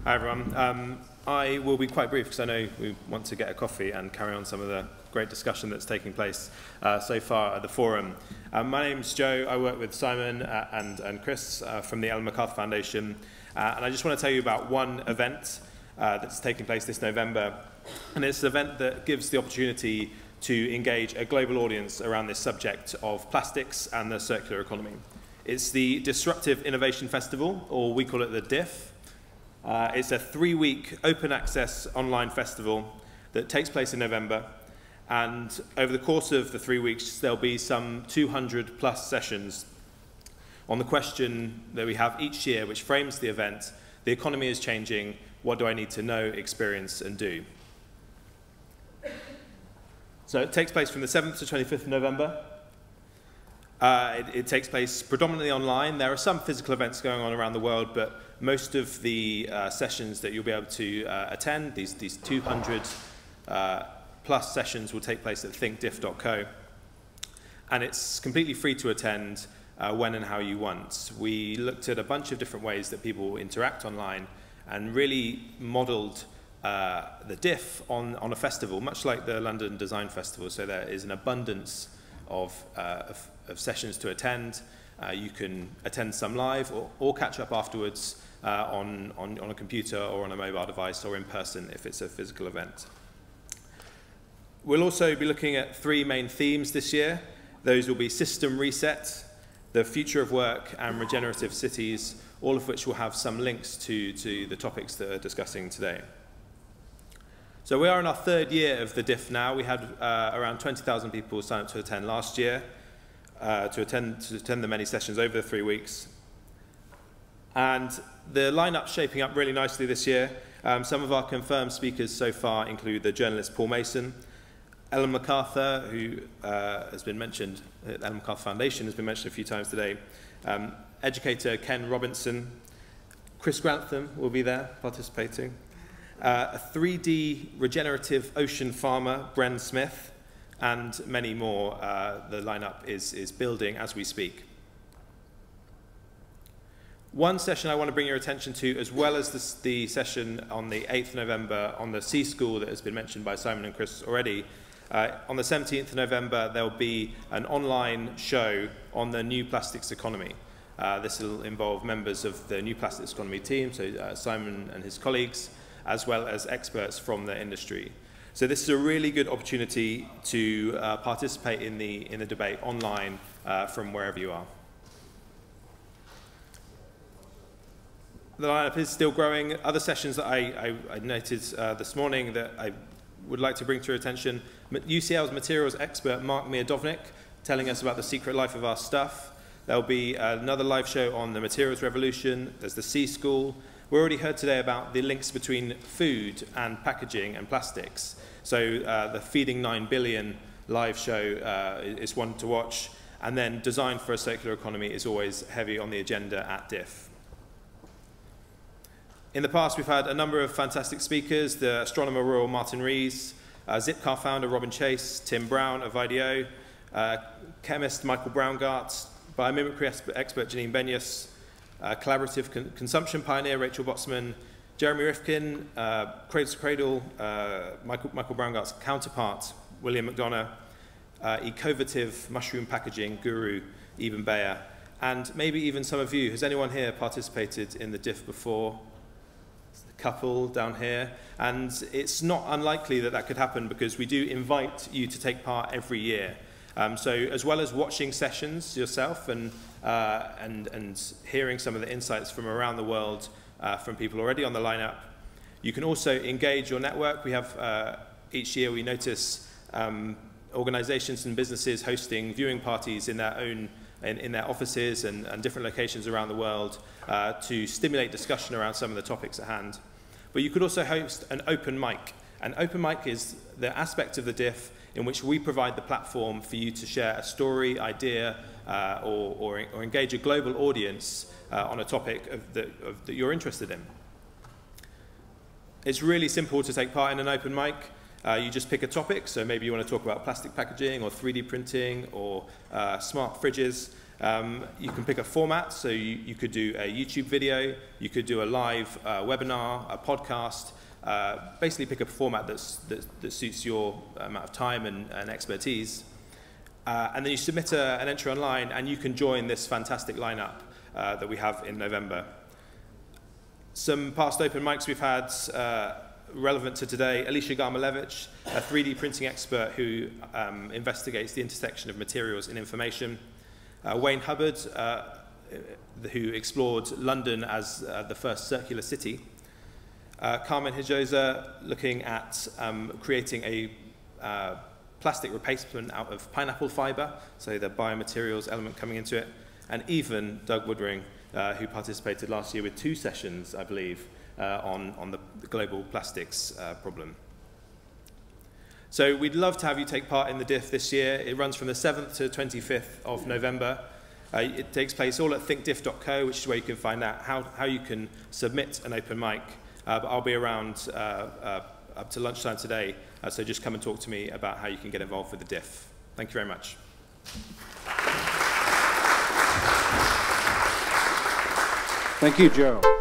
Hi everyone. I will be quite brief because I know we want to get a coffee and carry on some of the great discussion that's taking place so far at the forum. My name's Joe. I work with Simon and Chris from the Ellen MacArthur Foundation, and I just want to tell you about one event that's taking place this November, and it's an event that gives the opportunity to engage a global audience around this subject of plastics and the circular economy. It's the Disruptive Innovation Festival, or we call it the DIF. It's a 3-week open access online festival that takes place in November, and over the course of the 3 weeks there'll be some 200 plus sessions on the question that we have each year, which frames the event: the economy is changing, what do I need to know, experience and do? So it takes place from the 7th to 25th of November. It takes place predominantly online. There are some physical events going on around the world, but most of the sessions that you'll be able to attend, these 200 plus sessions, will take place at thinkdiff.co. And it's completely free to attend when and how you want. We looked at a bunch of different ways that people interact online and really modelled the DIF on a festival, much like the London Design Festival. So there is an abundance of sessions to attend. You can attend some live or catch up afterwards on a computer or on a mobile device, or in person if it's a physical event. We'll also be looking at 3 main themes this year. Those will be system reset, the future of work, and regenerative cities, all of which will have some links to the topics that we're discussing today. So we are in our 3rd year of the DIF now. We had around 20,000 people sign up to attend last year, to attend the many sessions over the 3 weeks. And the lineup's shaping up really nicely this year. Some of our confirmed speakers so far include the journalist Paul Mason, Ellen MacArthur, who has been mentioned, the Ellen MacArthur Foundation has been mentioned a few times today, educator Ken Robinson, Chris Grantham will be there participating, a 3D regenerative ocean farmer, Bren Smith, and many more. The lineup is building as we speak. One session I want to bring your attention to, as well as the session on the 8th of November on the Sea School that has been mentioned by Simon and Chris already. On the 17th of November, there will be an online show on the new plastics economy. This will involve members of the new plastics economy team, so Simon and his colleagues, as well as experts from the industry. So this is a really good opportunity to participate in the debate online from wherever you are. The lineup is still growing. Other sessions that I noted this morning that I would like to bring to your attention: UCL's materials expert Mark Miodownik telling us about the secret life of our stuff. There'll be another live show on the materials revolution. There's the Sea School. We already heard today about the links between food and packaging and plastics. So the Feeding 9 Billion live show is one to watch. And then Design for a Circular Economy is always heavy on the agenda at DIF. In the past, we've had a number of fantastic speakers: the astronomer Royal Martin Rees, Zipcar founder Robin Chase, Tim Brown of IDEO, chemist Michael Braungart, biomimicry expert Janine Benyus, collaborative consumption pioneer Rachel Botsman, Jeremy Rifkin, Cradle to Cradle, Michael Braungart's counterpart William McDonough, ecovative mushroom packaging guru Eben Bayer, and maybe even some of you. Has anyone here participated in the DIF before? A couple down here. And it's not unlikely that that could happen, because we do invite you to take part every year. So as well as watching sessions yourself and hearing some of the insights from around the world from people already on the lineup, you can also engage your network. We have, each year we notice organizations and businesses hosting viewing parties in their own, in their offices and different locations around the world to stimulate discussion around some of the topics at hand. But you could also host an open mic. An open mic is the aspect of the DIF in which we provide the platform for you to share a story, idea, or engage a global audience on a topic that you're interested in. It's really simple to take part in an open mic. You just pick a topic, so maybe you want to talk about plastic packaging or 3D printing or smart fridges, You can pick a format, so you could do a YouTube video, you could do a live webinar, a podcast, basically pick a format that suits your amount of time and expertise. And then you submit an entry online, and you can join this fantastic lineup that we have in November. Some past open mics we've had relevant to today: Alicia Garmalevich, a 3D printing expert who investigates the intersection of materials and information. Wayne Hubbard, who explored London as the first circular city. Carmen Hijosa, looking at creating a plastic replacement out of pineapple fiber, so the biomaterials element coming into it. And even Doug Woodring, who participated last year with 2 sessions, I believe, on the global plastics problem. So we'd love to have you take part in the DIF this year. It runs from the 7th to 25th of November. It takes place all at thinkdiff.co, which is where you can find out how you can submit an open mic. But I'll be around up to lunchtime today, so just come and talk to me about how you can get involved with the DIF. Thank you very much. Thank you, Joe.